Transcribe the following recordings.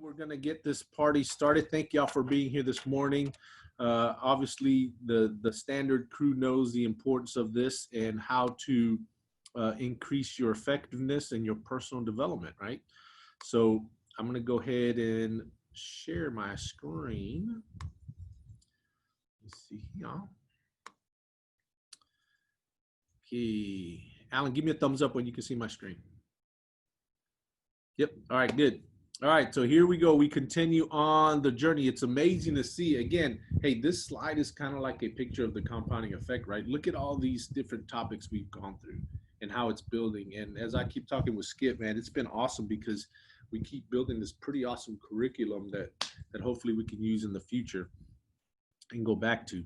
We're going to get this party started. Thank y'all for being here this morning. Obviously, the standard crew knows the importance of this and how to increase your effectiveness and your personal development, right? So I'm going to go ahead and share my screen. Let's see here. Okay. Alan, give me a thumbs up when you can see my screen. Yep. All right, good. All right, so here we go. We continue on the journey. It's amazing to see. Again, hey, this slide is kind of like a picture of the compounding effect, right? Look at all these different topics we've gone through and how it's building. And as I keep talking with Skip, man, it's been awesome because we keep building this pretty awesome curriculum that hopefully we can use in the future and go back to.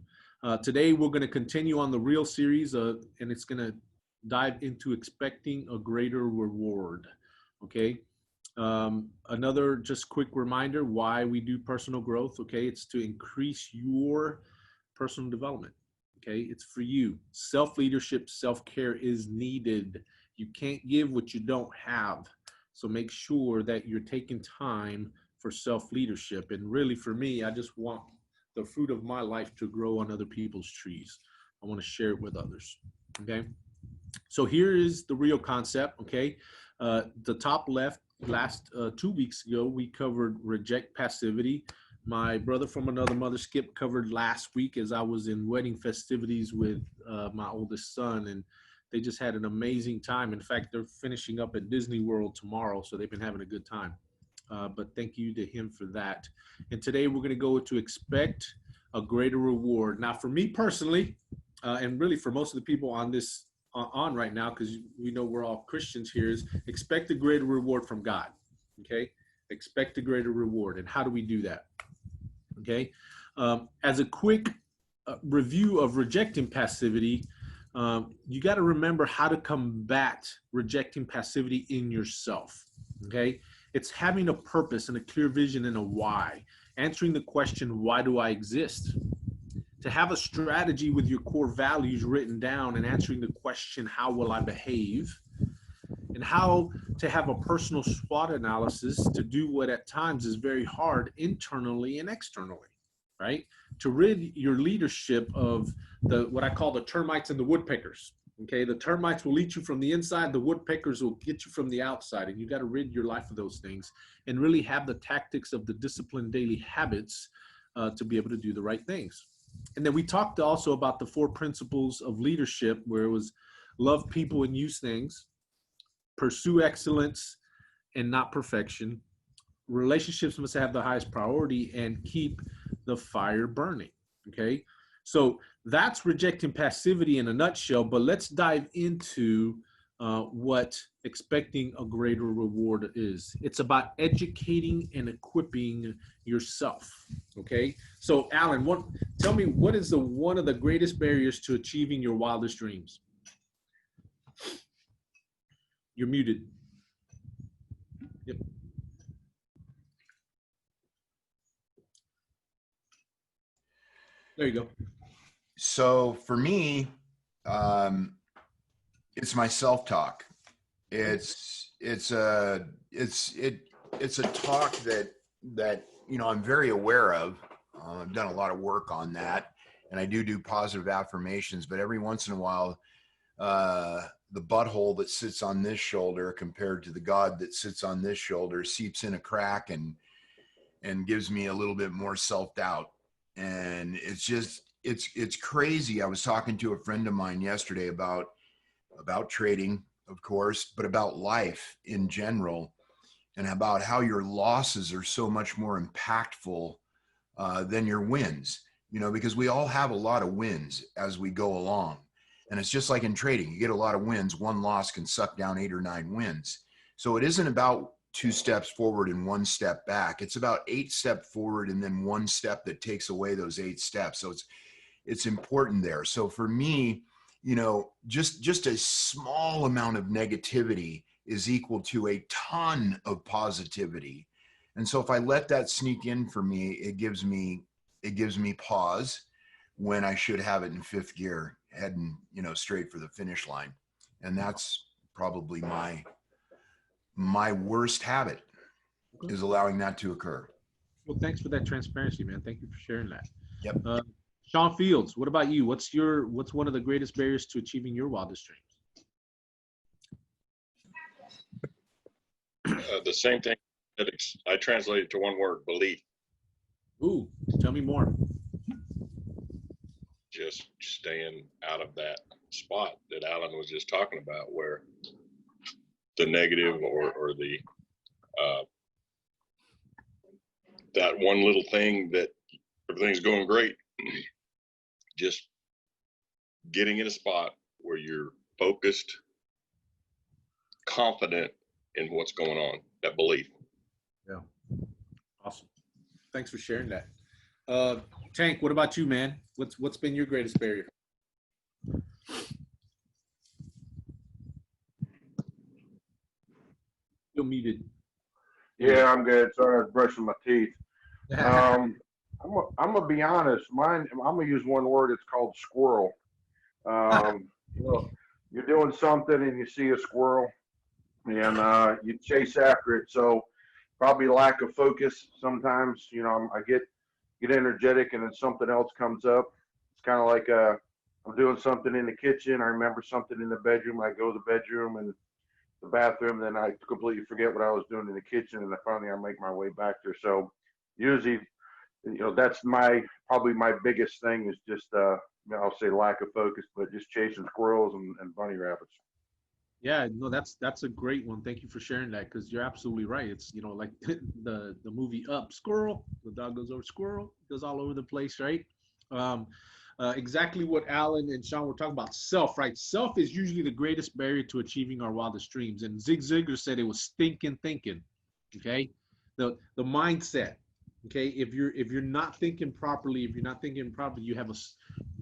Today, we're going to continue on the real series, and it's going to dive into expecting a greater reward, okay? Another just quick reminder why we do personal growth, okay? It's to increase your personal development, okay? It's for you. Self-leadership, self-care is needed. You can't give what you don't have. So make sure that you're taking time for self-leadership. And really for me, I just want the fruit of my life to grow on other people's trees. I want to share it with others, okay? So here is the real concept, okay? The top left, last 2 weeks ago, we covered reject passivity. My brother from another mother, Skip, covered last week as I was in wedding festivities with my oldest son, and they just had an amazing time. In fact, they're finishing up at Disney World tomorrow, so they've been having a good time. But thank you to him for that. And today we're going to go to expect a greater reward. Now, for me personally, and really for most of the people on this on right now, because we know we're all Christians here, is expect a greater reward from God, okay? Expect a greater reward. And how do we do that, okay? As a quick review of rejecting passivity, you got to remember how to combat rejecting passivity in yourself, okay? It's having a purpose and a clear vision and a why, answering the question, why do I exist? To have a strategy with your core values written down and answering the question, how will I behave? And how to have a personal SWOT analysis to do what at times is very hard internally and externally, right? To rid your leadership of what I call the termites and the woodpeckers, okay? The termites will eat you from the inside, the woodpeckers will get you from the outside, and you got to rid your life of those things and really have the tactics of the disciplined daily habits to be able to do the right things. And then we talked also about the 4 principles of leadership, where it was love people and use things, pursue excellence and not perfection, relationships must have the highest priority, and keep the fire burning, okay? So that's rejecting passivity in a nutshell, but let's dive into what expecting a greater reward is. It's about educating and equipping yourself, okay? So Alan, tell me, what is one of the greatest barriers to achieving your wildest dreams? You're muted. Yep. There you go. So for me, it's my self-talk. It's a talk that you know I'm very aware of. I've done a lot of work on that, and I do positive affirmations. But every once in a while, the butthole that sits on this shoulder compared to the God that sits on this shoulder seeps in a crack and gives me a little bit more self-doubt. And it's crazy. I was talking to a friend of mine yesterday about trading, of course, but about life in general, and about how your losses are so much more impactful than your wins, you know, because we all have a lot of wins as we go along. And it's just like in trading, you get a lot of wins, one loss can suck down 8 or 9 wins. So it isn't about 2 steps forward and 1 step back. It's about 8 steps forward and then 1 step that takes away those 8 steps. So it's important there. So for me, you know, just a small amount of negativity is equal to a ton of positivity. And so if I let that sneak in for me, it gives me pause when I should have it in 5th gear, heading, you know, straight for the finish line. And that's probably my worst habit. Okay. is allowing that to occur. Well, thanks for that transparency, man. Thank you for sharing that. Yep. Sean Fields, what about you? What's one of the greatest barriers to achieving your wildest dreams? The same thing. I translate it to one word: belief. Ooh, tell me more. Just staying out of that spot that Alan was just talking about, where the negative or the that one little thing that everything's going great, just getting in a spot where you're focused, confident in what's going on, that belief. Yeah. Awesome. Thanks for sharing that. Tank, what about you, man? What's been your greatest barrier? You're muted. Yeah, I'm good. Sorry, I was brushing my teeth. I'm gonna be honest. Mine. I'm gonna use one word. It's called squirrel. You know, you're doing something and you see a squirrel, and you chase after it. So probably lack of focus. Sometimes, I get energetic, and then something else comes up. It's kind of like I'm doing something in the kitchen. I remember something in the bedroom. I go to the bedroom and the bathroom, then I completely forget what I was doing in the kitchen, and then finally I make my way back there. So usually, that's probably my biggest thing is just I'll say lack of focus, but just chasing squirrels and bunny rabbits. Yeah, no, that's a great one. Thank you for sharing that, because you're absolutely right. It's like the movie Up, squirrel, the dog goes over squirrel, goes all over the place, right? Exactly what Alan and Sean were talking about. Self, right? Self is usually the greatest barrier to achieving our wildest dreams. And Zig Ziglar said it was stinking thinking. Okay, the mindset. Okay, if you're not thinking properly, you have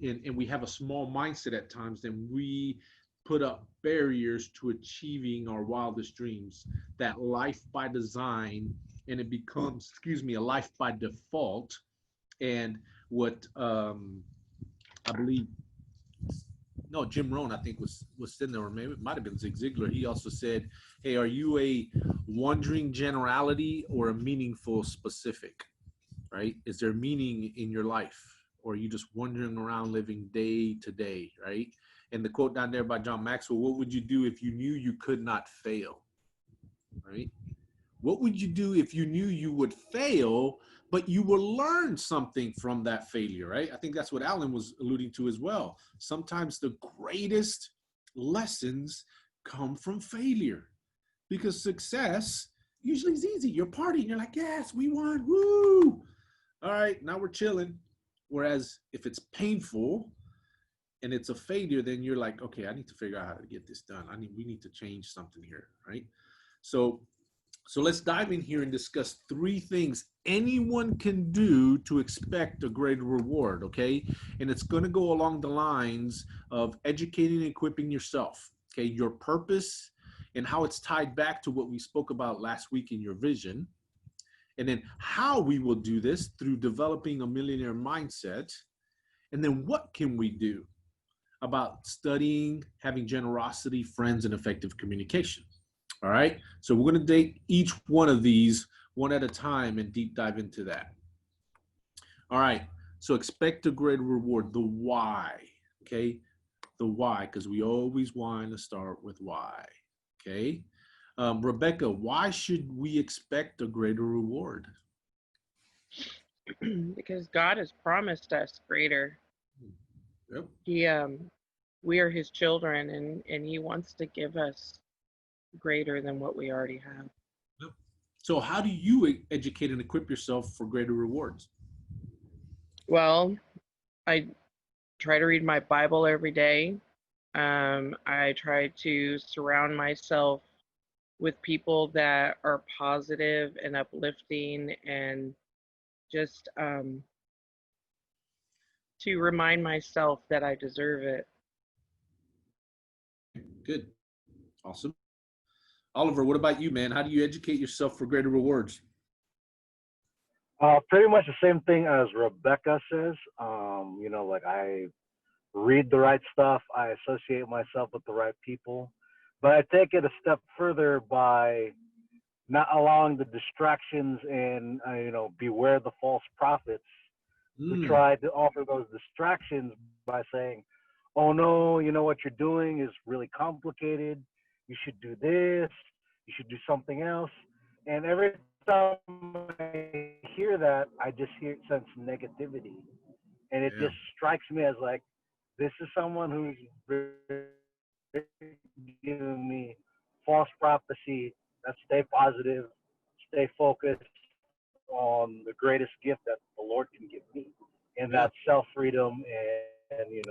and we have a small mindset at times, then we put up barriers to achieving our wildest dreams. That life by design, and it becomes, a life by default. And what I believe, no, Jim Rohn, I think was sitting there, or maybe it might have been Zig Ziglar. He also said, "Hey, are you a wandering generality or a meaningful specific? Right? Is there meaning in your life, or are you just wandering around living day to day?" Right? And the quote down there by John Maxwell: "What would you do if you knew you could not fail?" Right? What would you do if you knew you would fail, but you will learn something from that failure, right? I think that's what Alan was alluding to as well. Sometimes the greatest lessons come from failure, because success usually is easy. You're partying, you're like, yes, we won, woo! All right, now we're chilling. Whereas if it's painful and it's a failure, then you're like, okay, I need to figure out how to get this done. We need to change something here, right? So let's dive in here and discuss 3 things anyone can do to expect a greater reward, okay? And it's going to go along the lines of educating and equipping yourself, okay? Your purpose and how it's tied back to what we spoke about last week in your vision. And then how we will do this through developing a millionaire mindset. And then what can we do about studying, having generosity, friends, and effective communication? All right, so we're going to take each one of these one at a time and deep dive into that. All right, so expect a greater reward, the why, okay? The why, because we always want to start with why, okay? Rebecca, why should we expect a greater reward? Because God has promised us greater. Yep. We are his children, and he wants to give us greater than what we already have. So how do you educate and equip yourself for greater rewards? Well, I try to read my Bible every day. I try to surround myself with people that are positive and uplifting, and just to remind myself that I deserve it. Good. Awesome. Oliver, what about you, man? How do you educate yourself for greater rewards? Pretty much the same thing as Rebecca says. Like I read the right stuff, I associate myself with the right people, but I take it a step further by not allowing the distractions and beware the false prophets who Mm, try to offer those distractions by saying, "Oh no, you know what you're doing is really complicated. You should do this. You should do something else." And every time I hear that, I just hear sense negativity, and it yeah. just strikes me as like, this is someone who's giving me false prophecy. That stay positive, stay focused on the greatest gift that the Lord can give me, and Yeah. that's self freedom and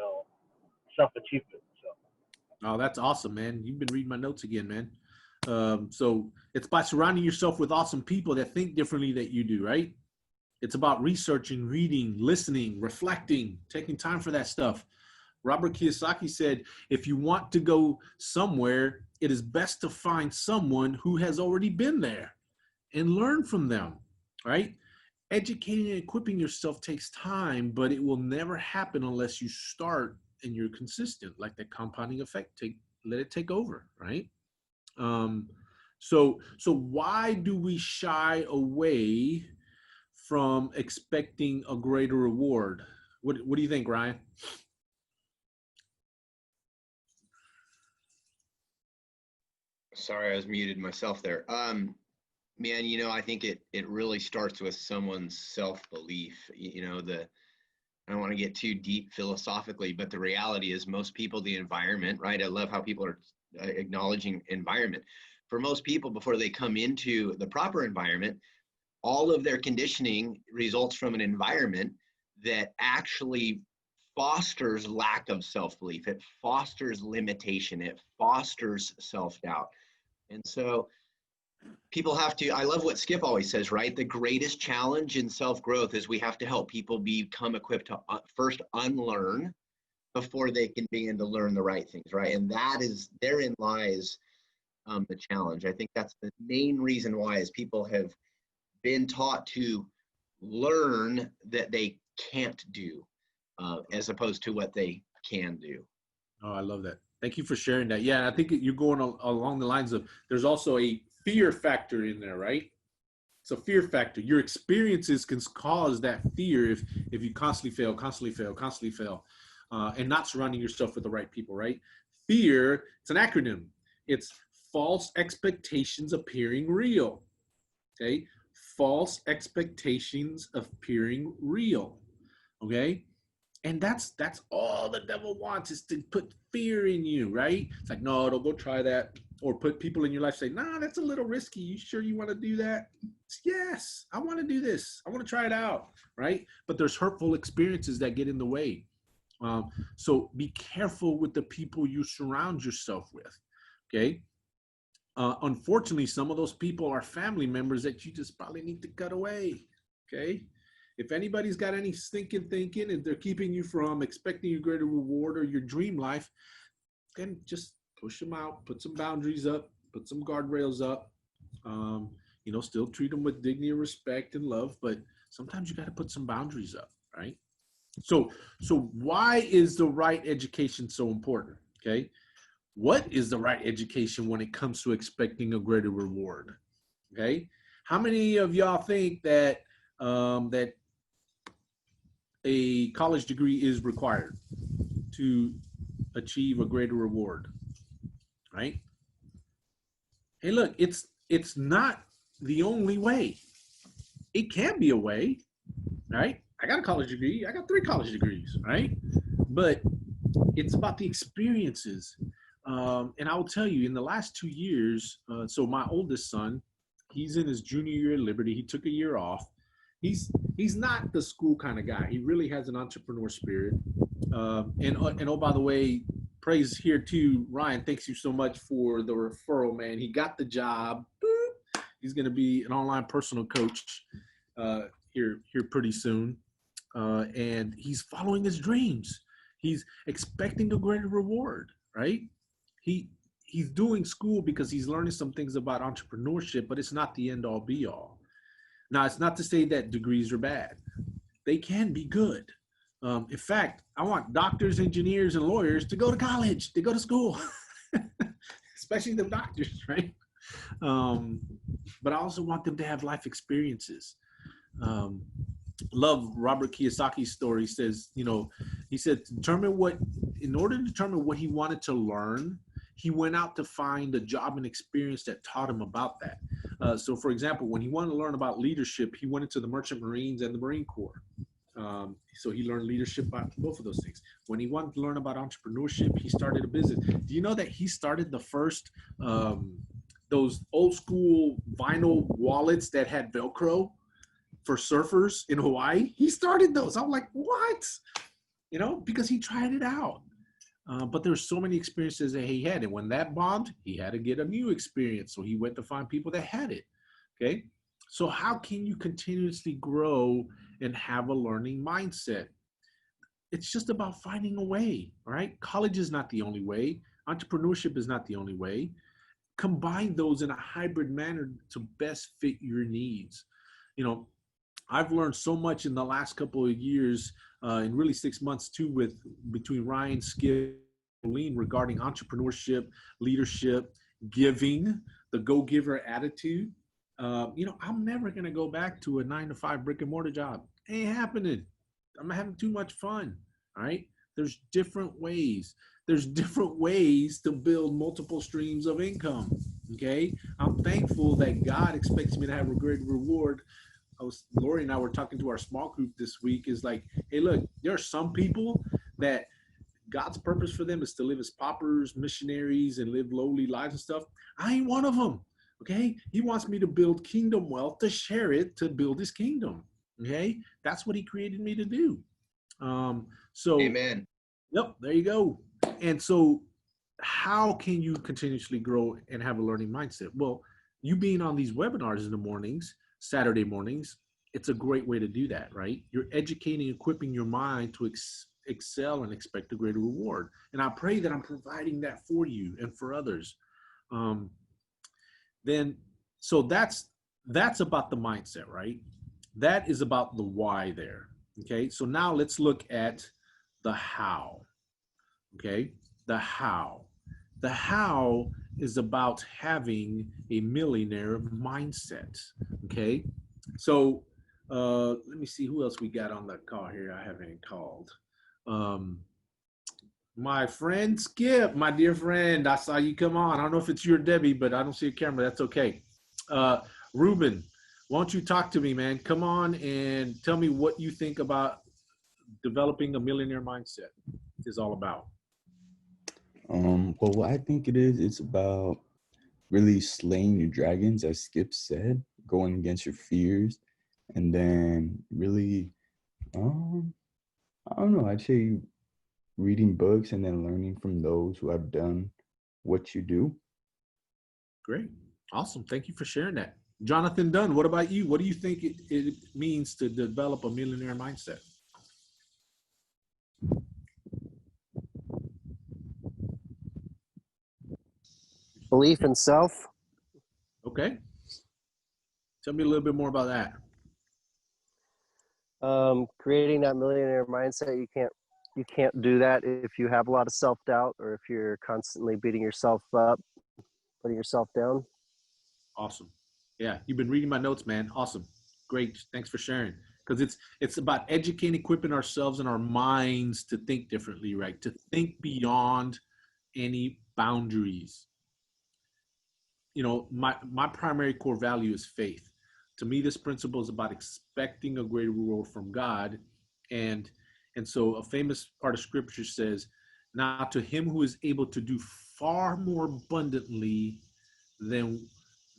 self achievement. So Oh, that's awesome, man. You've been reading my notes again, man. So it's by surrounding yourself with awesome people that think differently that you do, right? It's about researching, reading, listening, reflecting, taking time for that stuff. Robert Kiyosaki said, if you want to go somewhere, it is best to find someone who has already been there and learn from them, right? Educating and equipping yourself takes time, but it will never happen unless you start and you're consistent, like that compounding effect. Let it take over, right? Um, so why do we shy away from expecting a greater reward? What do you think, Ryan? Sorry, I was muted myself there. Man, I think it really starts with someone's self-belief. I don't want to get too deep philosophically, but the reality is most people, the environment, right? I love how people are acknowledging environment. For most people, before they come into the proper environment, all of their conditioning results from an environment that actually fosters lack of self-belief. It fosters limitation. It fosters self-doubt. And so people have to, I love what Skip always says, right? The greatest challenge in self-growth is we have to help people become equipped to first unlearn before they can begin to learn the right things, right? And therein lies the challenge. I think that's the main reason why is people have been taught to learn that they can't do as opposed to what they can do. Oh, I love that. Thank you for sharing that. Yeah, I think you're going along the lines of there's also a fear factor in there, right? It's a fear factor. Your experiences can cause that fear if you constantly fail, and not surrounding yourself with the right people, right? Fear, it's an acronym. It's false expectations appearing real. Okay, false expectations appearing real. Okay, and that's all the devil wants is to put fear in you, right? It's like, no, don't go try that. Or put people in your life say, nah, that's a little risky. You sure you want to do that? Yes, I want to do this. I want to try it out, right? But there's hurtful experiences that get in the way. So be careful with the people you surround yourself with, okay? Unfortunately, some of those people are family members that you just probably need to cut away, okay? If anybody's got any stinking thinking and they're keeping you from expecting a greater reward or your dream life, then just push them out, put some boundaries up, put some guardrails up. Still treat them with dignity and respect and love, but sometimes you got to put some boundaries up, right? So why is the right education so important? Okay. What is the right education when it comes to expecting a greater reward? Okay. How many of y'all think that that a college degree is required to achieve a greater reward? Right? Hey, look, it's not the only way. It can be a way, right? I got a college degree. I got 3 college degrees, right? But it's about the experiences. And I will tell you, in the last 2 years, so my oldest son, he's in his junior year at Liberty. He took a year off. He's not the school kind of guy. He really has an entrepreneur spirit. And oh, by the way, praise here too, Ryan. Thanks you so much for the referral, man. He got the job. Boop. He's going to be an online personal coach here pretty soon, and he's following his dreams. He's expecting a greater reward, right? He's doing school because he's learning some things about entrepreneurship, but it's not the end all be all. Now, it's not to say that degrees are bad. They can be good. In fact, I want doctors, engineers, and lawyers to go to college, to go to school, especially the doctors, right? um, but I also want them to have life experiences. Um, love Robert Kiyosaki's story. He says, he said, in order to determine what he wanted to learn, he went out to find a job and experience that taught him about that. So, for example, when he wanted to learn about leadership, he went into the Merchant Marines and the Marine Corps. So he learned leadership by both of those things. When he wanted to learn about entrepreneurship, he started a business. Do you know that he started the first, those old school vinyl wallets that had Velcro for surfers in Hawaii? He started those. I'm like, what? Because he tried it out. But there's so many experiences that he had. And when that bombed, he had to get a new experience. So he went to find people that had it. Okay. So how can you continuously grow and have a learning mindset? It's just about finding a way, right? College is not the only way. Entrepreneurship is not the only way. Combine those in a hybrid manner to best fit your needs. I've learned so much in the last couple of years, in really 6 months too, between Ryan, Skip, and Lean regarding entrepreneurship, leadership, giving, the go-giver attitude. I'm never going to go back to a 9-to-5 brick and mortar job. Ain't happening. I'm having too much fun. All right. There's different ways. There's different ways to build multiple streams of income. Okay. I'm thankful that God expects me to have a great reward. Lori and I were talking to our small group this week, is like, hey, look, there are some people that God's purpose for them is to live as paupers, missionaries, and live lowly lives and stuff. I ain't one of them. Okay. He wants me to build kingdom wealth, to share it, to build his kingdom. Okay. That's what he created me to do. So, Amen. Yep, there you go. And so how can you continuously grow and have a learning mindset? Well, you being on these webinars in the mornings, Saturday mornings, it's a great way to do that, right? You're educating, equipping your mind to excel and expect a greater reward. And I pray that I'm providing that for you and for others. So that's about the mindset, right? That is about the why there. Okay, so now let's look at the how. Okay, the how. The how is about having a millionaire mindset. Okay, so let me see who else we got on the call here. I haven't called. My friend Skip, my dear friend, I saw you come on. I don't know if it's you or Debbie, but I don't see a camera. That's okay. Ruben, why don't you talk to me, man? Come on and tell me what you think about developing a millionaire mindset is all about. Well, what I think it's about really slaying your dragons, as Skip said, going against your fears, and then really, I don't know, I'd say reading books and then learning from those who have done what you do. Great. Awesome. Thank you for sharing that. Jonathan Dunn, what about you? What do you think it means to develop a millionaire mindset? Belief in self. Okay. Tell me a little bit more about that. Creating that millionaire mindset, you can't do that if you have a lot of self-doubt or if you're constantly beating yourself up, putting yourself down. Awesome. Yeah, you've been reading my notes, man. Awesome. Great. Thanks for sharing. Because it's about educating, equipping ourselves and our minds to think differently, right? To think beyond any boundaries. My primary core value is faith. To me, this principle is about expecting a greater reward from God. And so a famous part of scripture says, now to him who is able to do far more abundantly than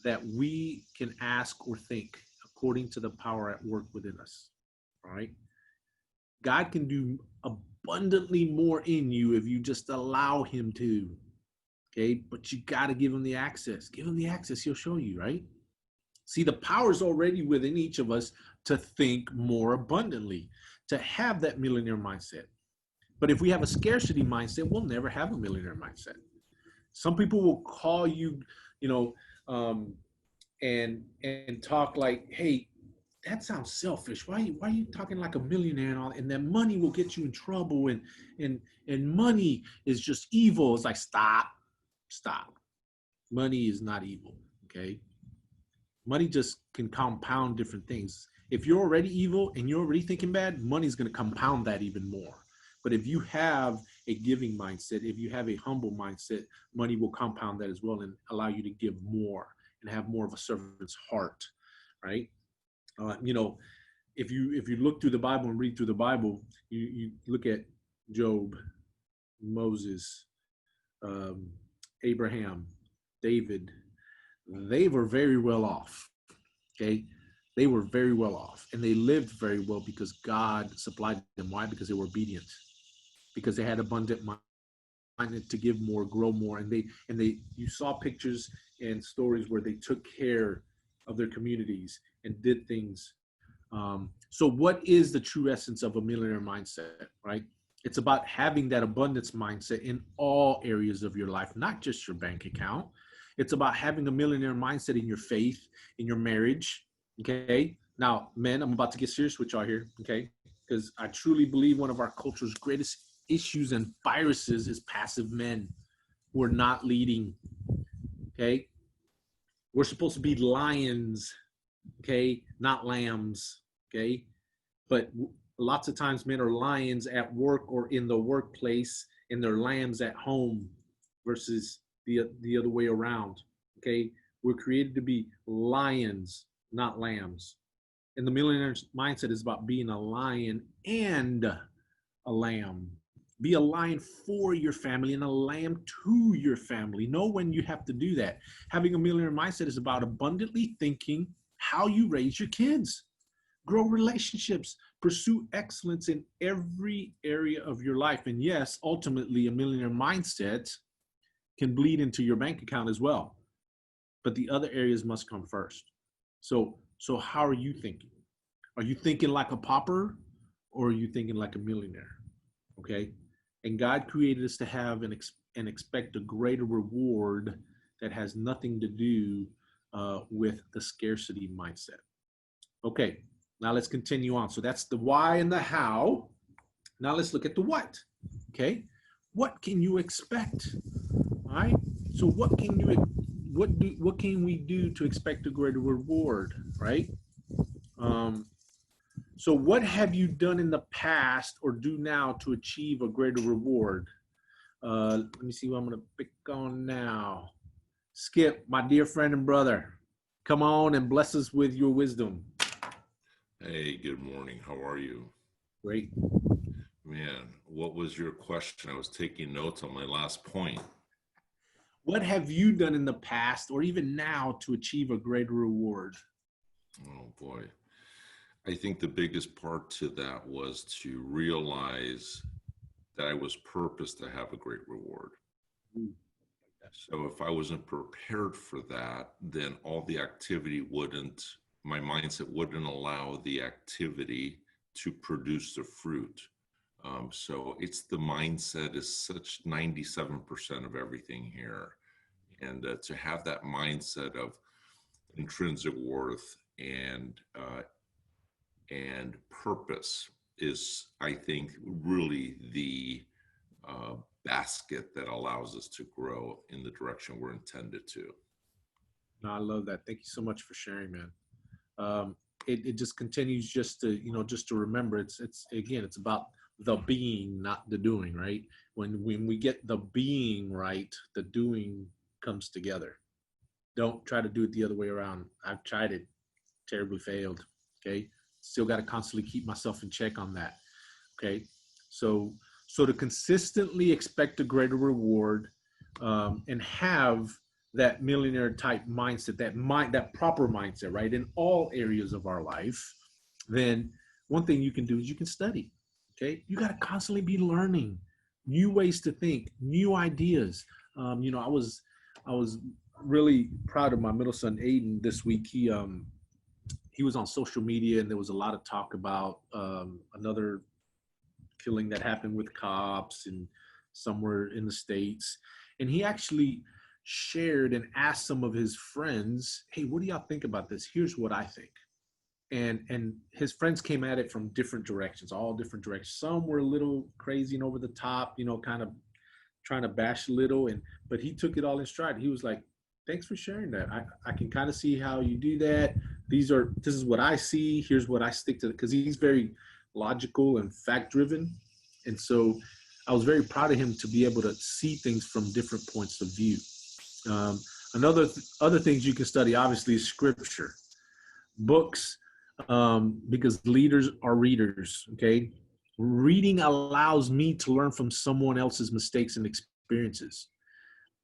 that we can ask or think, according to the power at work within us. All right. God can do abundantly more in you if you just allow him to. Okay. But you got to give him the access. Give him the access. He'll show you, right? See, the power is already within each of us to think more abundantly, to have that millionaire mindset. But if we have a scarcity mindset, we'll never have a millionaire mindset. Some people will call you, and talk like, hey, that sounds selfish. Why are you talking like a millionaire and all? And that money will get you in trouble, and money is just evil. It's like, stop. Money is not evil. Okay. Money just can compound different things. If you're already evil and you're already thinking bad, money's going to compound that even more. But if you have a giving mindset, if you have a humble mindset, money will compound that as well and allow you to give more and have more of a servant's heart, right? You know, if you look through the Bible and read through the Bible, you look at Job, Moses, um, Abraham, David. They were very well off. Okay, they were very well off, and they lived very well because God supplied them. Why? Because they were obedient. Because they had abundant mind to give more, grow more, and they. You saw pictures and stories where they took care of their communities and did things. So what is the true essence of a millionaire mindset, right? It's about having that abundance mindset in all areas of your life, not just your bank account. It's about having a millionaire mindset in your faith, in your marriage, okay? Now, men, I'm about to get serious with y'all here, okay? Because I truly believe one of our culture's greatest issues and viruses is passive men who are not leading, okay? We're supposed to be lions, okay, not lambs, okay? But lots of times men are lions at work or in the workplace, and they're lambs at home versus the other way around, okay? We're created to be lions, not lambs. And the millionaire mindset is about being a lion and a lamb. Be a lion for your family and a lamb to your family. Know when you have to do that. Having a millionaire mindset is about abundantly thinking how you raise your kids, grow relationships, pursue excellence in every area of your life. And yes, ultimately, a millionaire mindset can bleed into your bank account as well. But the other areas must come first. So how are you thinking? Are you thinking like a pauper, or are you thinking like a millionaire? Okay. And God created us to have and expect a greater reward that has nothing to do with the scarcity mindset. Okay, now let's continue on. So that's the why and the how. Now let's look at the what. Okay, what can you expect? All right. So what can we do to expect a greater reward? Right. So what have you done in the past or do now to achieve a greater reward? Let me see what I'm going to pick on now. Skip, my dear friend and brother, come on and bless us with your wisdom. Hey, good morning. How are you? Great. Man, what was your question? I was taking notes on my last point. What have you done in the past or even now to achieve a greater reward? Oh, boy. I think the biggest part to that was to realize that I was purposed to have a great reward. So if I wasn't prepared for that, then all the activity my mindset wouldn't allow the activity to produce the fruit. So it's the mindset is such 97% of everything here. And to have that mindset of intrinsic worth and purpose is, I think, really the basket that allows us to grow in the direction we're intended to. No, I love that. Thank you so much for sharing, man. It just continues just to remember it's again, it's about the being, not the doing, right? When we get the being right, the doing comes together. Don't try to do it the other way around. I've tried it, terribly failed. Okay. Still got to constantly keep myself in check on that. Okay. So to consistently expect a greater reward, and have that millionaire type mindset, that proper mindset, right, in all areas of our life, then one thing you can do is you can study. Okay. You got to constantly be learning new ways to think, new ideas. I was really proud of my middle son, Aiden, this week. He was on social media and there was a lot of talk about another killing that happened with cops and somewhere in the States. And he actually shared and asked some of his friends, hey, what do y'all think about this? Here's what I think. And his friends came at it from different directions, all different directions. Some were a little crazy and over the top, kind of trying to bash a little, but he took it all in stride. He was like, thanks for sharing that. I can kind of see how you do that. This is what I see. Here's what I stick to, because he's very logical and fact driven. And so I was very proud of him to be able to see things from different points of view. Um, other things you can study, obviously, is scripture, books, because leaders are readers. Okay, reading allows me to learn from someone else's mistakes and experiences.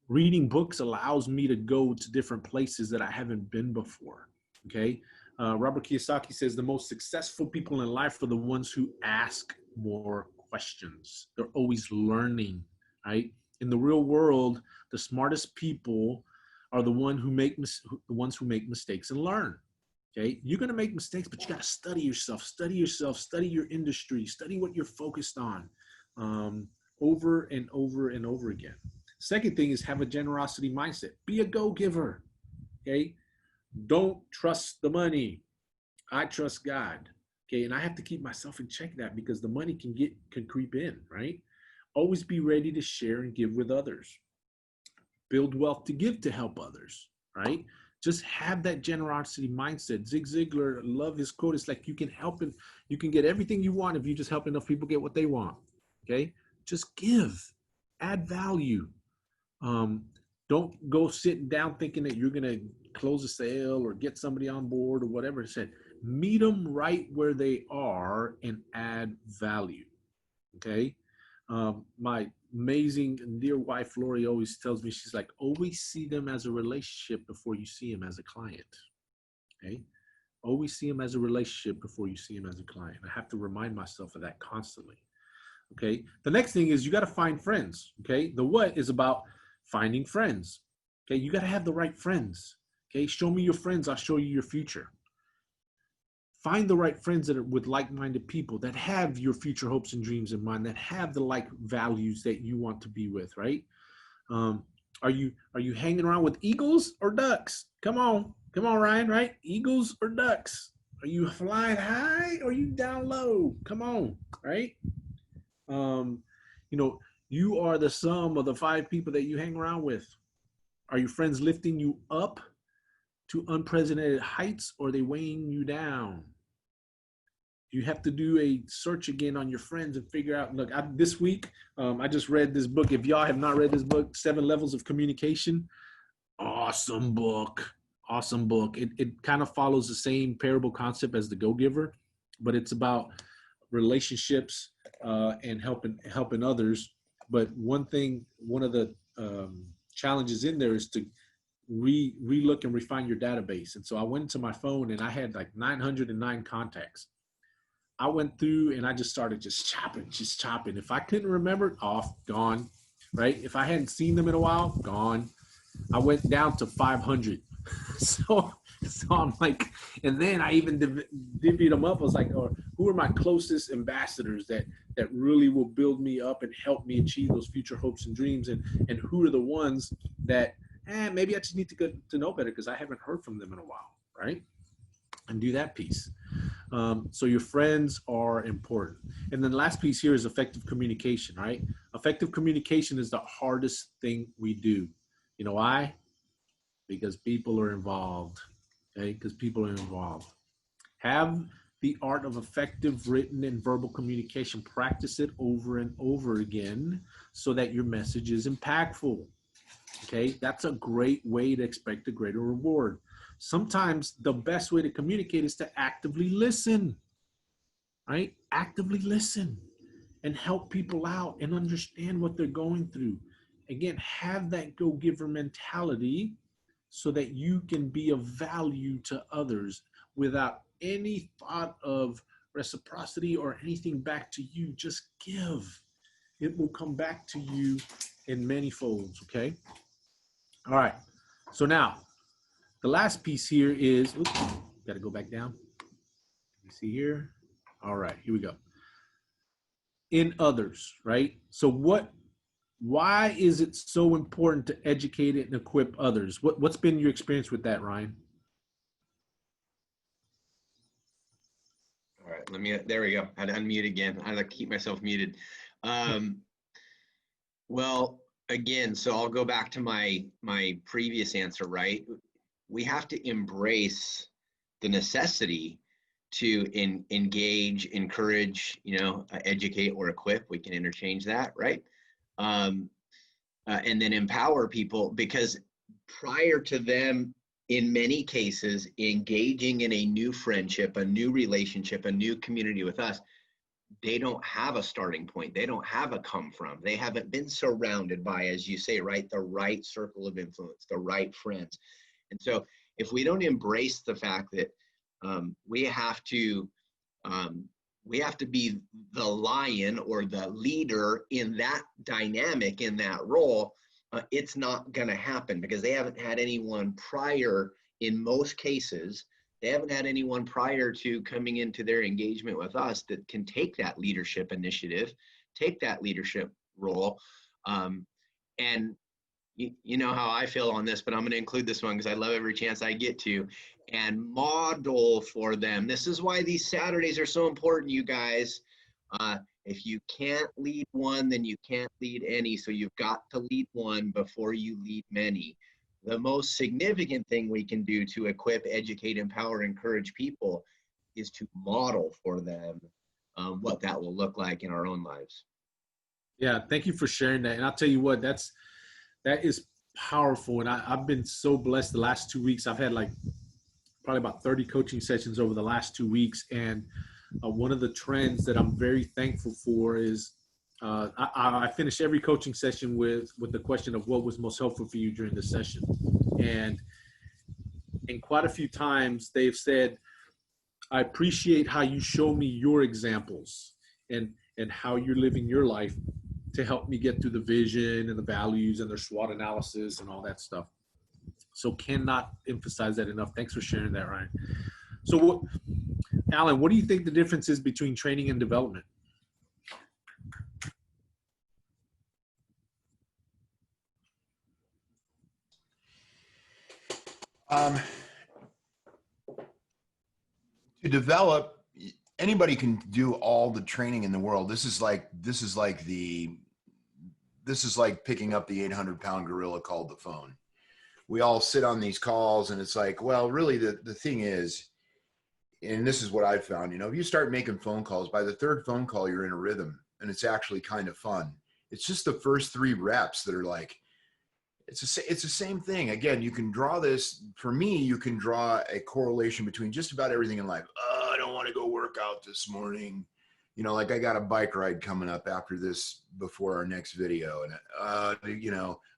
Reading books allows me to go to different places that I haven't been before. Okay. Robert Kiyosaki says the most successful people in life are the ones who ask more questions. They're always learning, right? In the real world, the smartest people are the ones who make mistakes and learn. Okay. You're going to make mistakes, but you got to study yourself, study your industry, study what you're focused on, over and over and over again. Second thing is have a generosity mindset. Be a go-giver. Okay. Don't trust the money. I trust God. Okay. And I have to keep myself in check that, because the money can creep in, right? Always be ready to share and give with others. Build wealth to give to help others, right? Just have that generosity mindset. Zig Ziglar, love his quote. It's like you can get everything you want if you just help enough people get what they want. Okay. Just give, add value. Don't go sitting down thinking that you're going to close a sale or get somebody on board or whatever it said. Meet them right where they are and add value. Okay. My amazing and dear wife, Lori, always tells me, she's like, always see them as a relationship before you see them as a client. Okay. Always see them as a relationship before you see them as a client. I have to remind myself of that constantly. Okay. The next thing is you got to find friends. Okay. The what is about finding friends. Okay. You got to have the right friends. Okay. Show me your friends. I'll show you your future. Find the right friends that are with like-minded people, that have your future hopes and dreams in mind, that have the like values that you want to be with, right? Are you hanging around with eagles or ducks? Come on, Ryan, right? Eagles or ducks? Are you flying high or are you down low? Come on, right? You know, you are the sum of the 5 people that you hang around with. Are your friends lifting you up to unprecedented heights, or are they weighing you down? You have to do a search again on your friends and figure out, look, this week, I just read this book. If y'all have not read this book, 7 Levels of Communication, awesome book. Awesome book. It kind of follows the same parable concept as The Go-Giver, but it's about relationships and helping others. But one of the challenges in there is to re-look and refine your database. And so I went into my phone and I had like 909 contacts. I went through and I just started chopping. If I couldn't remember, off, gone, right? If I hadn't seen them in a while, gone. I went down to 500. So I'm like, and then I even divvied them up. I was like, oh, who are my closest ambassadors that really will build me up and help me achieve those future hopes and dreams? And who are the ones that, maybe I just need to get to know better because I haven't heard from them in a while, right? And do that piece. So your friends are important. And then the last piece here is effective communication, right? Effective communication is the hardest thing we do. You know why? Because people are involved, okay? Because people are involved. Have the art of effective written and verbal communication. Practice it over and over again so that your message is impactful, okay? That's a great way to expect a greater reward. Sometimes the best way to communicate is to actively listen, right? Actively listen and help people out and understand what they're going through. Again, have that go-giver mentality so that you can be of value to others without any thought of reciprocity or anything back to you. Just give. It will come back to you in many folds, okay? All right. So now, the last piece here is, oops, got to go back down. You see here? All right, here we go. In others, right? So why is it so important to educate and equip others? What's been your experience with that, Ryan? All right, there we go. I had to unmute again. I had to keep myself muted. Well, again, so I'll go back to my previous answer, right? We have to embrace the necessity to engage, encourage, educate or equip. We can interchange that, right? And then empower people, because prior to them, in many cases, engaging in a new friendship, a new relationship, a new community with us, they don't have a starting point. They don't have a come from. They haven't been surrounded by, as you say, right, the right circle of influence, the right friends. And so if we don't embrace the fact that we have to be the lion or the leader in that dynamic, in that role, it's not going to happen, because they haven't had anyone prior, in most cases, they haven't had anyone prior to coming into their engagement with us that can take that leadership initiative, take that leadership role. And you know how I feel on this, but I'm going to include this one because I love every chance I get to, and model for them. This is why these Saturdays are so important, you guys. If you can't lead one, then you can't lead any. So you've got to lead one before you lead many. The most significant thing we can do to equip, educate, empower, encourage people is to model for them what that will look like in our own lives. Yeah, thank you for sharing that. And I'll tell you what, that is powerful. And I've been so blessed the last 2 weeks. I've had like probably about 30 coaching sessions over the last 2 weeks. And one of the trends that I'm very thankful for is I finish every coaching session with the question of what was most helpful for you during the session. And quite a few times they've said, I appreciate how you show me your examples and how you're living your life to help me get through the vision and the values and their SWOT analysis and all that stuff. So cannot emphasize that enough. Thanks for sharing that, Ryan. So Alan, what do you think the difference is between training and development? To develop, anybody can do all the training in the world. This is like picking up the 800-pound gorilla called the phone. We all sit on these calls and it's like, well, really the thing is, and this is what I've found, if you start making phone calls, by the third phone call, you're in a rhythm and it's actually kind of fun. It's just the first 3 reps that are like, it's the same thing. Again, you can draw this, for me, you can draw a correlation between just about everything in life. Oh, I don't want to go work out this morning. Like I got a bike ride coming up after this before our next video. And,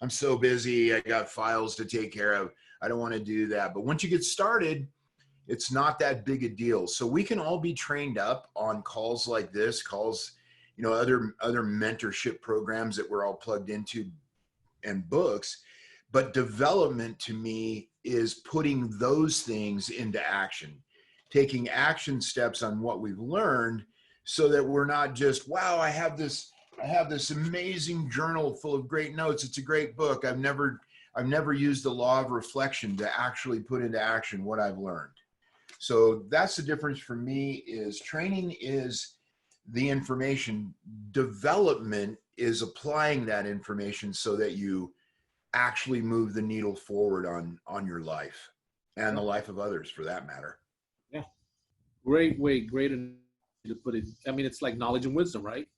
I'm so busy. I got files to take care of. I don't want to do that. But once you get started, it's not that big a deal. So we can all be trained up on calls like this, calls, other mentorship programs that we're all plugged into, and books. But development to me is putting those things into action, taking action steps on what we've learned, so that we're not just, wow, I have this amazing journal full of great notes. It's a great book. I've never used the law of reflection to actually put into action what I've learned. So that's the difference for me. Is training is the information, development is applying that information so that you actually move the needle forward on your life and the life of others, for that matter. Yeah, great to put it. I mean, it's like knowledge and wisdom, right?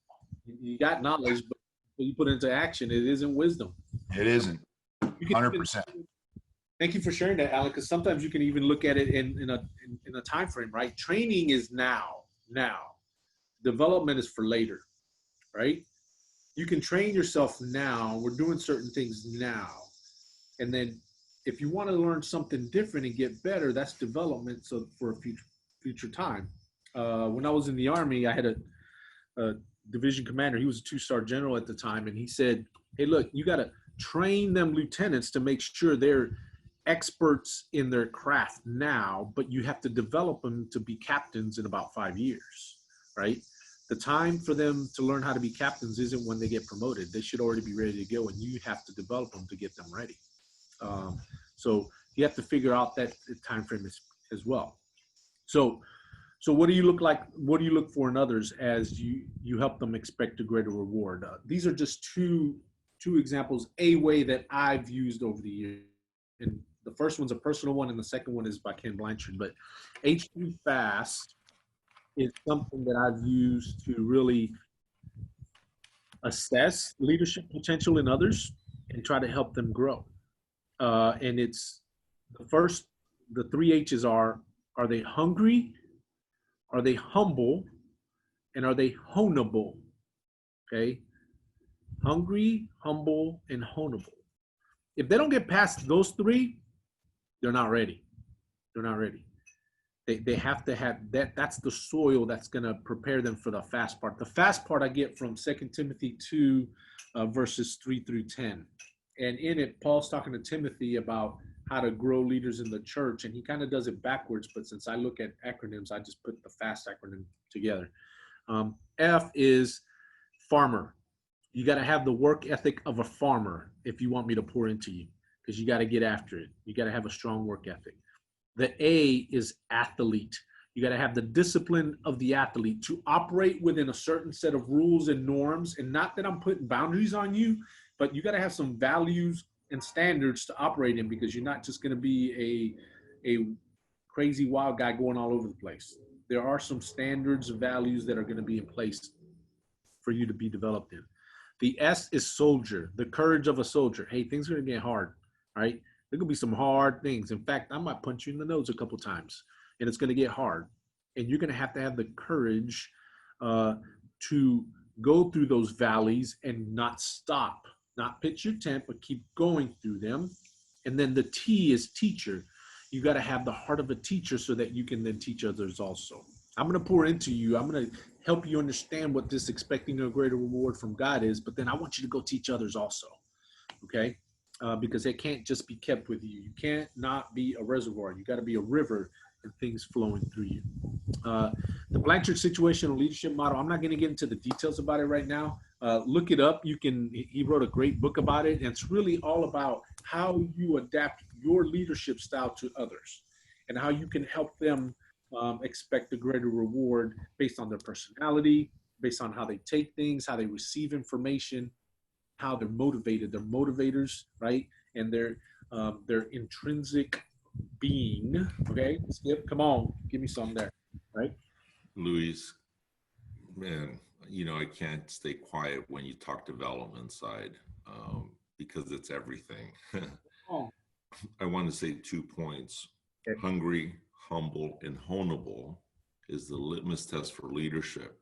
You got knowledge, but when you put it into action, it isn't wisdom. It isn't. 100%. Thank you for sharing that, Alan, because sometimes you can even look at it in a time frame, right? Training is now. Development is for later, right? You can train yourself now. We're doing certain things now. And then if you want to learn something different and get better, that's development. So for a future time. When I was in the Army, I had a division commander. He was a 2-star general at the time. And he said, hey, look, you got to train them lieutenants to make sure they're experts in their craft now, but you have to develop them to be captains in about 5 years, right? The time for them to learn how to be captains isn't when they get promoted. They should already be ready to go, and you have to develop them to get them ready. So you have to figure out that time frame as well. So what do you look like? What do you look for in others as you help them expect a greater reward? These are just two two examples, a way that I've used over the years. And the first one's a personal one, and the second one is by Ken Blanchard. But H2 Fast is something that I've used to really assess leadership potential in others and try to help them grow. And it's the three H's are they hungry? Are they humble? And are they honable? Okay. Hungry, humble, and honable. If they don't get past those three, they're not ready. They're not ready. They have to have that. That's the soil that's going to prepare them for the fast part. The fast part I get from 2 Timothy 2, verses 3 through 10. And in it, Paul's talking to Timothy about how to grow leaders in the church. And he kind of does it backwards. But since I look at acronyms, I just put the FAST acronym together. F is farmer. You got to have the work ethic of a farmer if you want me to pour into you, because you got to get after it. You got to have a strong work ethic. The A is athlete. You got to have the discipline of the athlete to operate within a certain set of rules and norms. And not that I'm putting boundaries on you, but you got to have some values and standards to operate in, because you're not just going to be a crazy wild guy going all over the place. There are some standards and values that are going to be in place for you to be developed in. The S is soldier, the courage of a soldier. Hey, things are going to get hard, right? There could be some hard things. In fact, I might punch you in the nose a couple times, and it's going to get hard. And you're going to have the courage to go through those valleys and not stop, not pitch your tent, but keep going through them. And then the T is teacher. You got to have the heart of a teacher so that you can then teach others also. I'm going to pour into you. I'm going to help you understand what this expecting a greater reward from God is, but then I want you to go teach others also, okay? Because it can't just be kept with you. You can't not be a reservoir. You got to be a river and things flowing through you. The Blanchard situational leadership model, I'm not going to get into the details about it right now. Look it up. He wrote a great book about it. And it's really all about how you adapt your leadership style to others and how you can help them expect a greater reward based on their personality, based on how they take things, how they receive information, how they're motivated. They're motivators, right? And their intrinsic being. Okay, Skip, come on, give me some there, right? Luis, man, I can't stay quiet when you talk development side, because it's everything. Oh. I want to say 2 points. Okay. Hungry, humble, and honeable is the litmus test for leadership.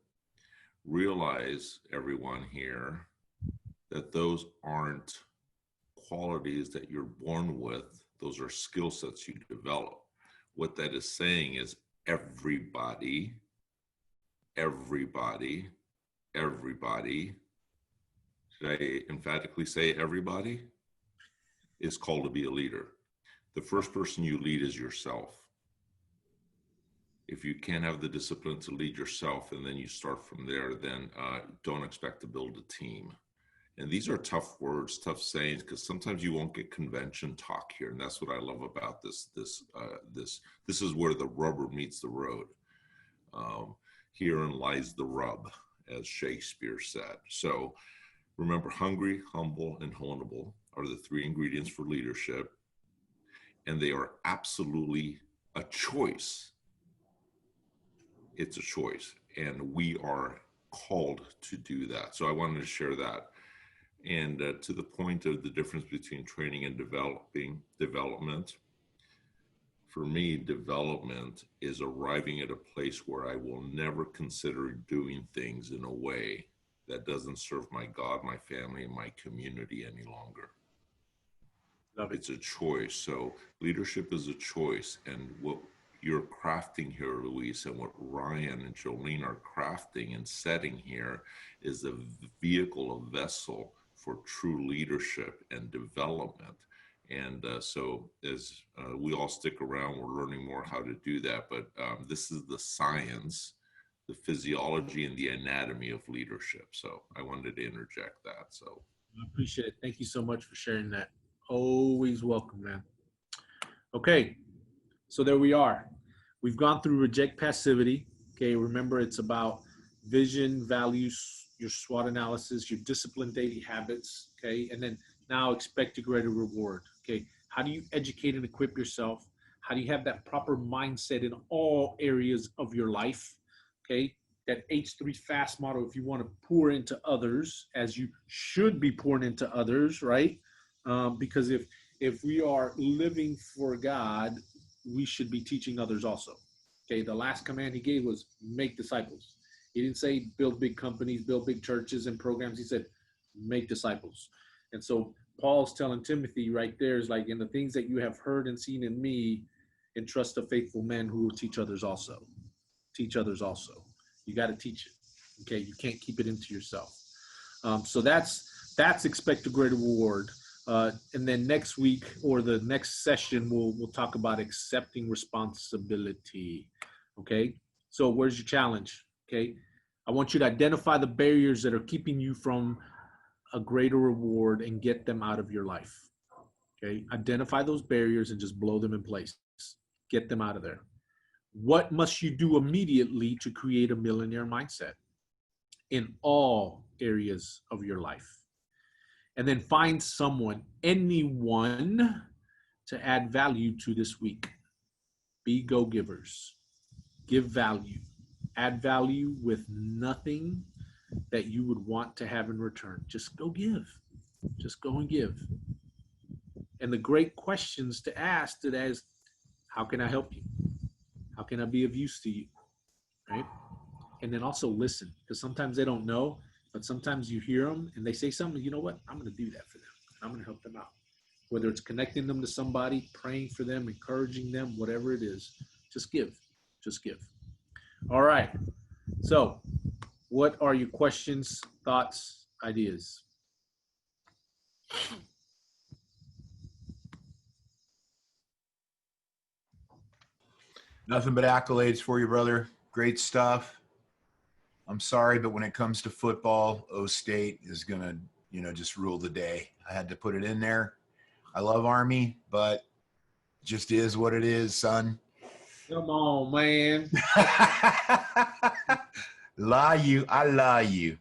Realize, everyone here, that those aren't qualities that you're born with. Those are skill sets you develop. What that is saying is everybody, should I emphatically say everybody, is called to be a leader. The first person you lead is yourself. If you can't have the discipline to lead yourself and then you start from there, then don't expect to build a team. And these are tough words, tough sayings, because sometimes you won't get convention talk here. And that's what I love about this. This is where the rubber meets the road. Herein lies the rub, as Shakespeare said. So remember, hungry, humble, and honeable are the 3 ingredients for leadership. And they are absolutely a choice. It's a choice. And we are called to do that. So I wanted to share that. And to the point of the difference between training and development, for me, development is arriving at a place where I will never consider doing things in a way that doesn't serve my God, my family, and my community any longer. It's a choice. So leadership is a choice. And what you're crafting here, Luis, and what Ryan and Jolene are crafting and setting here is a vehicle, a vessel for true leadership and development. And so as we all stick around, we're learning more how to do that. But this is the science, the physiology, and the anatomy of leadership. So I wanted to interject that. So I appreciate it. Thank you so much for sharing that. Always welcome, man. Okay, so there we are. We've gone through reject passivity. Okay, remember it's about vision, values, your SWOT analysis, your disciplined daily habits, okay? And then now expect a greater reward, okay? How do you educate and equip yourself? How do you have that proper mindset in all areas of your life, okay? That H3 fast model, if you want to pour into others, as you should be pouring into others, right? Because if we are living for God, we should be teaching others also. Okay, the last command he gave was make disciples. He didn't say build big companies, build big churches and programs. He said make disciples. And so Paul's telling Timothy right there is like, in the things that you have heard and seen in me, entrust to faithful men who will teach others also. Teach others also. You got to teach it. Okay, you can't keep it into yourself. So that's expect a greater reward. And then next week or the next session, we'll talk about accepting responsibility. Okay, so where's your challenge? Okay, I want you to identify the barriers that are keeping you from a greater reward and get them out of your life. Okay, identify those barriers and just blow them in place. Get them out of there. What must you do immediately to create a millionaire mindset in all areas of your life? And then find someone, anyone, to add value to this week. Be go-givers. Give value. Add value with nothing that you would want to have in return. Just go give. Just go and give. And the great questions to ask today is, how can I help you? How can I be of use to you? Right? And then also listen, because sometimes they don't know, but sometimes you hear them and they say something, you know what? I'm going to do that for them. I'm going to help them out. Whether it's connecting them to somebody, praying for them, encouraging them, whatever it is, just give. Just give. All right. So what are your questions, thoughts, ideas? Nothing but accolades for you, brother. Great stuff. I'm sorry, but when it comes to football, O State is going to, just rule the day. I had to put it in there. I love Army, but it just is what it is, son. Come on, man. Lie you. I lie you.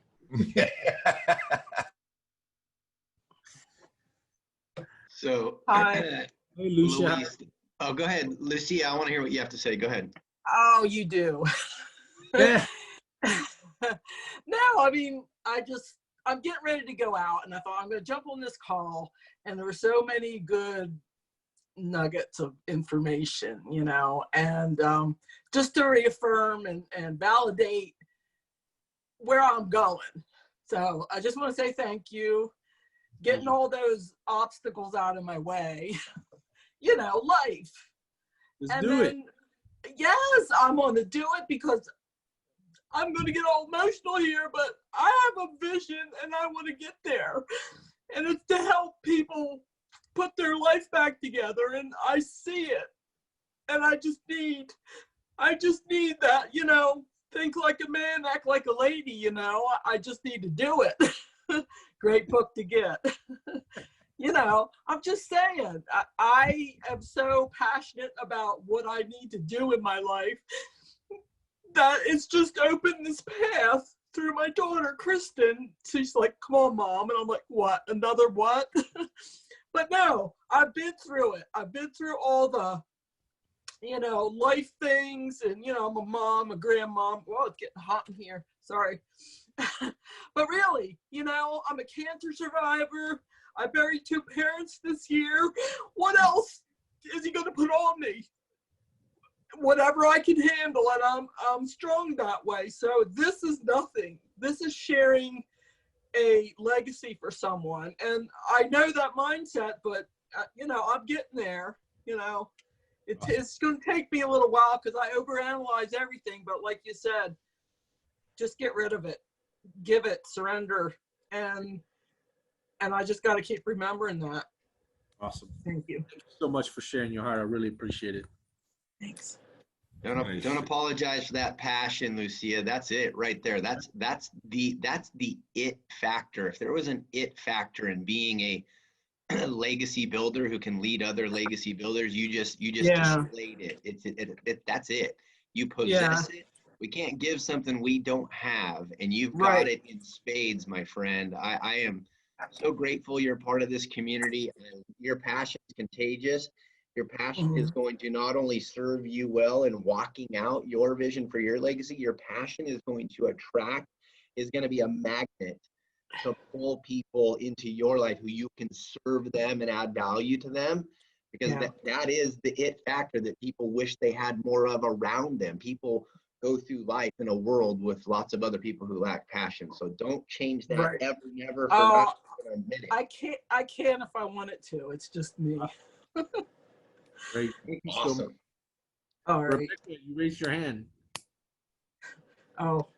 So, Hi. Hey, Lucia. Luis, oh, go ahead, Lucia. I want to hear what you have to say. Go ahead. Oh, you do. Yeah. No, I mean, I'm getting ready to go out, and I thought I'm going to jump on this call, and there were so many good nuggets of information, and just to reaffirm and validate where I'm going. So I just want to say thank you, getting all those obstacles out of my way, life. Just do it. Yes, I'm going to do it because I'm going to get all emotional here, but I have a vision and I want to get there. And it's to help people put their life back together, and I see it. And I just need that, think like a man, act like a lady, I just need to do it. Great book to get. I'm just saying, I am so passionate about what I need to do in my life that it's just opened this path through my daughter, Kristen. She's like, come on, Mom. And I'm like, what? Another what? But no, I've been through it. I've been through all the, life things. And, I'm a mom, a grandmom. Well, it's getting hot in here. Sorry. But really, I'm a cancer survivor. I buried 2 parents this year. What else is he going to put on me? Whatever I can handle, and I'm strong that way. So this is nothing. This is sharing a legacy for someone. And I know that mindset, but, I'm getting there. It's going to take me a little while because I overanalyze everything. But like you said, just get rid of it. Give it, surrender. And I just got to keep remembering that. Awesome. Thank you. Thank you so much for sharing your heart. I really appreciate it. Thanks. Don't apologize for that passion, Lucia. That's it right there. That's the it factor. If there was an it factor in being a legacy builder who can lead other legacy builders, you just displayed it. That's it. You possess it. We can't give something we don't have, and you've got Right. it in spades, my friend. I am so grateful you're part of this community, and your passion is contagious. Your passion is going to not only serve you well in walking out your vision for your legacy, your passion is going to attract, is going to be a magnet to pull people into your life who you can serve them and add value to them, because Yeah. that is the it factor that people wish they had more of around them. People go through life in a world with lots of other people who lack passion. So don't change that Right. ever, never, for Oh, not gonna admit it. I can if I wanted to. It's just me. Great. Thank you so much. Awesome. All right. Rebecca, you raised your hand. Oh,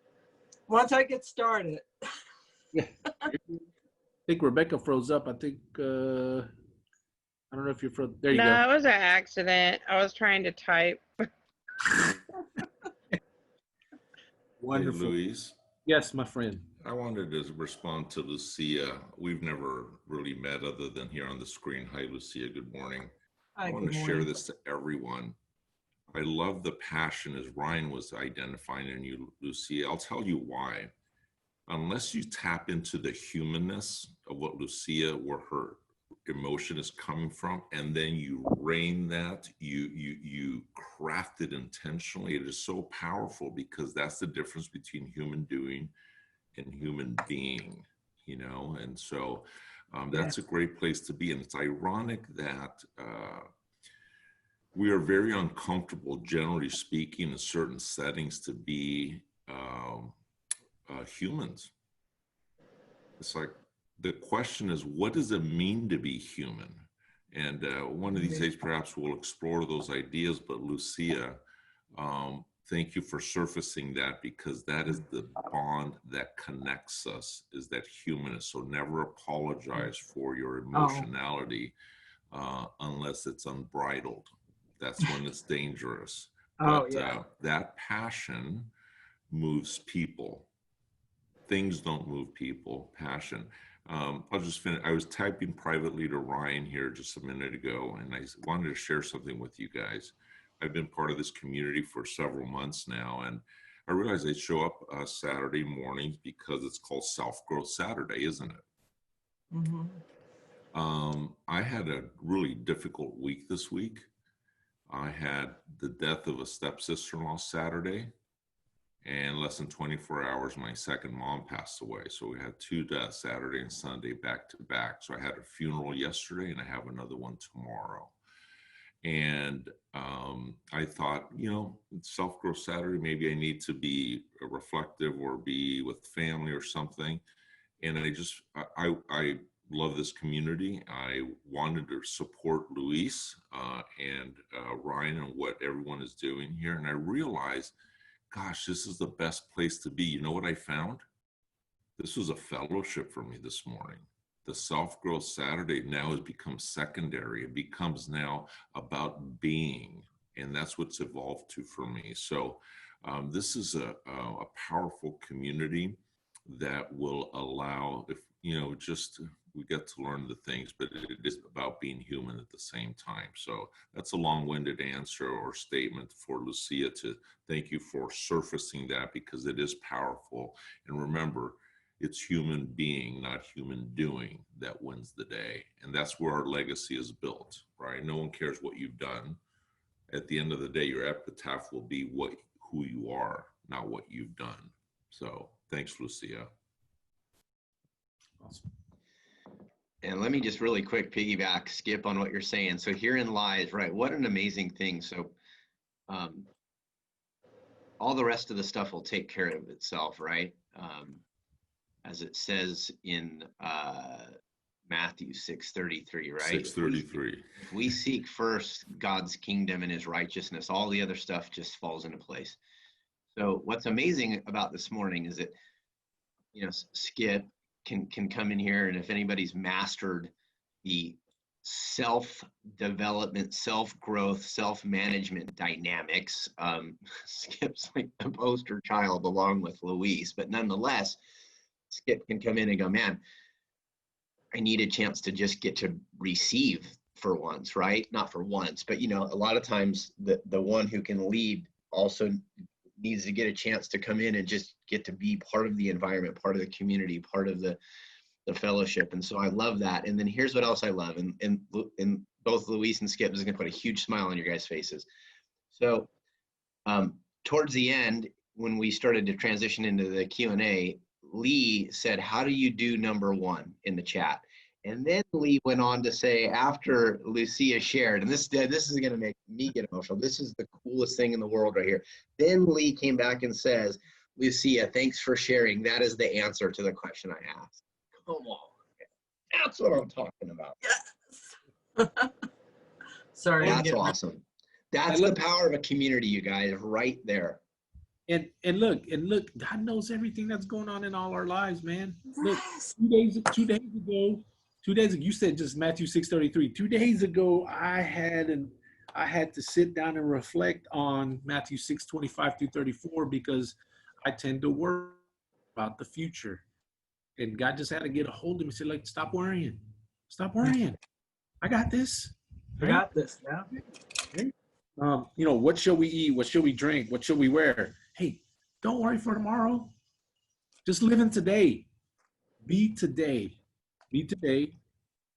once I get started. Yeah. I think Rebecca froze up. I think I don't know if you're froze. There you No, go. it was an accident. I was trying to type. Wonderful. Hey, Luis, Yes, my friend. I wanted to respond to Lucia. We've never really met other than here on the screen. Hi, Lucia. Good morning. Hi, I want good to share morning. this to everyone. I love the passion as Ryan was identifying in you, Lucia. I'll tell you why. Unless you tap into the humanness of what Lucia, where her emotion is coming from, and then you rein that, you craft it intentionally, it is so powerful, because that's the difference between human doing and human being, you know. And so that's a great place to be. And it's ironic that we are very uncomfortable, generally speaking, in certain settings to be humans. It's like, the question is, what does it mean to be human? And one of these days, perhaps we'll explore those ideas. But Lucia, thank you for surfacing that, because that is the bond that connects us, is that humanness. So never apologize for your emotionality unless it's unbridled. That's when it's dangerous. But that passion moves people. Things don't move people. Passion. I'll just finish. I was typing privately to Ryan here just a minute ago, and I wanted to share something with you guys. I've been part of this community for several months now, and I realized I show up Saturday mornings because it's called Self-Growth Saturday, isn't it? Mm-hmm. I had a really difficult week this week. I had the death of a stepsister-in-law Saturday, and less than 24 hours, my second mom passed away. So we had two deaths, Saturday and Sunday, back to back. So I had a funeral yesterday, and I have another one tomorrow. And I thought, you know, Self-Growth Saturday, maybe I need to be reflective or be with family or something. And I love this community. I wanted to support Luis and Ryan and what everyone is doing here. And I realized, gosh, this is the best place to be. You know what I found? This was a fellowship for me this morning. The Self-Growth Saturday now has become secondary. It becomes now about being, and that's what's evolved to for me. So this is a powerful community that will allow, if you know, just we get to learn the things, but it is about being human at the same time. So that's a long-winded answer or statement for Lucia to thank you for surfacing that, because it is powerful. And remember, it's human being, not human doing, that wins the day. And that's where our legacy is built, right? No one cares what you've done. At the end of the day, your epitaph will be who you are, not what you've done. So thanks, Lucia. Awesome. And let me just really quick piggyback, Skip, on what you're saying. So herein lies, right? What an amazing thing. So all the rest of the stuff will take care of itself, right? As it says in Matthew 6:33, right? 6:33. If we seek first God's kingdom and his righteousness, all the other stuff just falls into place. So what's amazing about this morning is that, you know, Skip can come in here, and if anybody's mastered the self-development, self-growth, self-management dynamics, Skip's like the poster child along with Luis, but nonetheless, Skip can come in and go, man, I need a chance to just get to receive for once, right? Not for once, but you know, a lot of times the one who can lead also needs to get a chance to come in and just get to be part of the environment, part of the community, part of the fellowship. And so I love that. And then here's what else I love. And both Luis and Skip is going to put a huge smile on your guys' faces. So towards the end, when we started to transition into the Q&A, Lee said, "How do you do number one?" in the chat. And then Lee went on to say, after Lucia shared, and this is going to make me get emotional. This is the coolest thing in the world right here. Then Lee came back and says, "Lucia, thanks for sharing. That is the answer to the question I asked." Come on. That's what I'm talking about. Yes. Sorry. That's awesome. That's the power of a community, you guys, right there. And look, God knows everything that's going on in all our lives, man. Look, Yes. 2 days ago, you said just Matthew 6:33. 2 days ago, I had to sit down and reflect on Matthew 6:25 through 34 because I tend to worry about the future. And God just had to get a hold of me and say, like, stop worrying. Stop worrying. I got this. I got this. Yeah. What shall we eat? What shall we drink? What shall we wear? Hey, don't worry for tomorrow. Just live in today. Be today. Be today.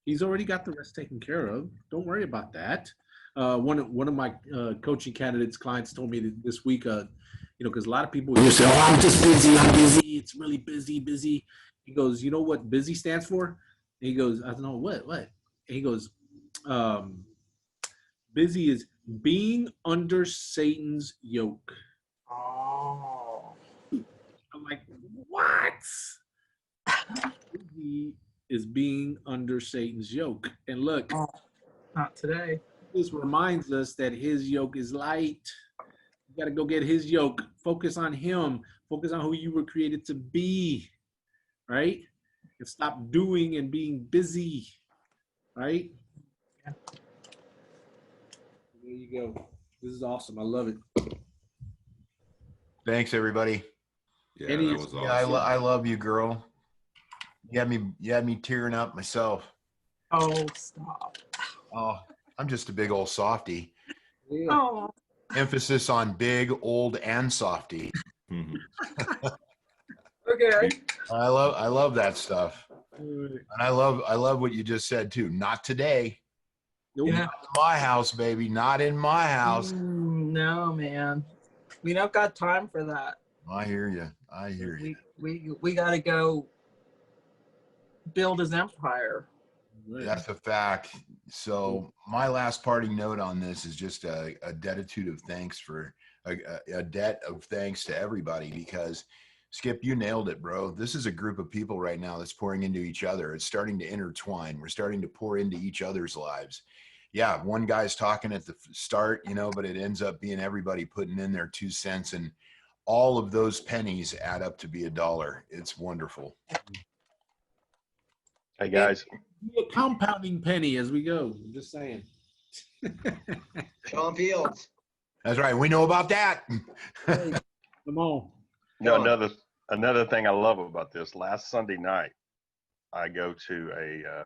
He's already got the rest taken care of. Don't worry about that. One of my coaching candidates, clients told me this week, because a lot of people just say, "Oh, I'm just busy. I'm busy. It's really busy." He goes, "You know what busy stands for?" And he goes, "I don't know what." And he goes, "Busy is being under Satan's yoke." Oh. I'm like, what? Busy is being under Satan's yoke. And look, Not today. this reminds us that his yoke is light. You got to go get his yoke. Focus on him. Focus on who you were created to be, right? And stop doing and being busy, right? Yeah. There you go. This is awesome. I love it. Thanks, everybody. Yeah, Any- that was awesome. Yeah, I love you, girl. You had me tearing up myself. Oh, stop. Oh, I'm just a big old softy. Yeah. Oh. Emphasis on big, old, and softy. Mhm. Okay. I love that stuff. And I love what you just said too. Not today. Nope. Yeah. Not in my house, baby. Not in my house. No, man. We don't got time for that. I hear you. I hear you. We got to go build his empire. That's a fact. So my last parting note on this is just a gratitude of thanks for a debt of thanks to everybody, because Skip, you nailed it, bro. This is a group of people right now that's pouring into each other. It's starting to intertwine. We're starting to pour into each other's lives. Yeah, one guy's talking at the start, but it ends up being everybody putting in their 2 cents, and all of those pennies add up to be $1. It's wonderful. Hey guys, Be a compounding penny as we go. I'm just saying. Sean Fields. That's right. We know about that. Come on. another thing I love about this. Last Sunday night, I go to a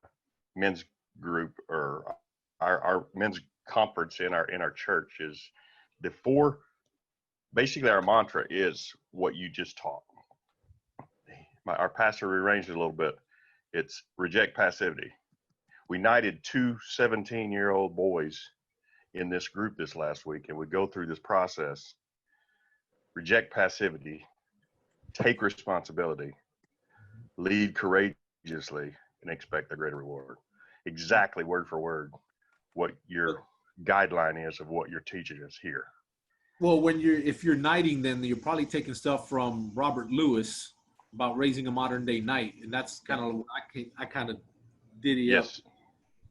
men's group, or our men's conference in our church. Is before, basically our mantra is what you just taught. Our pastor rearranged it a little bit. It's reject passivity. We knighted 2 17-year-old boys in this group this last week, and we go through this process. Reject passivity, take responsibility, lead courageously, and expect a greater reward. Exactly word for word what your guideline is of what you're teaching us here. Well, if you're knighting, then you're probably taking stuff from Robert Lewis about raising a modern day knight, and that's kind of I kind of did it. Yes.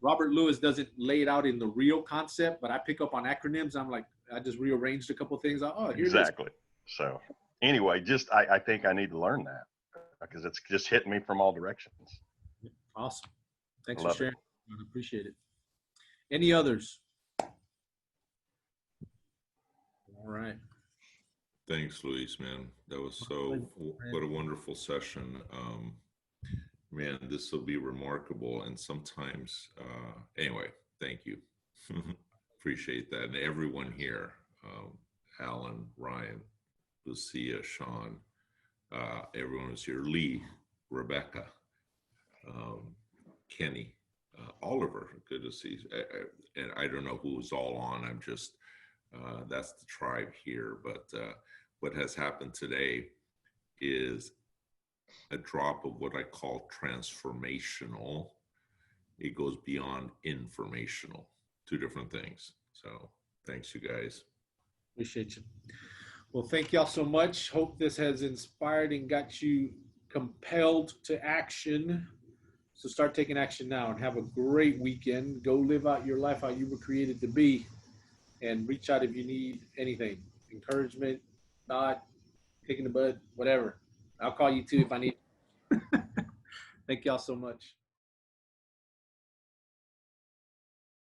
Robert Lewis doesn't lay it out in the real concept, but I pick up on acronyms. I'm like, I just rearranged a couple of things. Oh, here exactly. It is. So anyway, I think I need to learn that because it's just hitting me from all directions. Awesome. Thanks for sharing. I appreciate it. Any others? All right. Thanks, Luis, man. That was what a wonderful session. Man, this will be remarkable. And sometimes, anyway, thank you. Appreciate that. And everyone here, Alan, Ryan, Lucia, Sean, everyone was here, Lee, Rebecca, Kenny, Oliver, good to see. And I don't know who was all on. I'm just, that's the tribe here. But what has happened today is a drop of what I call transformational. It goes beyond informational, two different things. So thanks, you guys. Appreciate you. Well, thank y'all so much. Hope this has inspired and got you compelled to action. So start taking action now and have a great weekend. Go live out your life how you were created to be, and reach out if you need anything, encouragement, thought, kicking the butt, whatever. I'll call you too if I need. Thank y'all so much.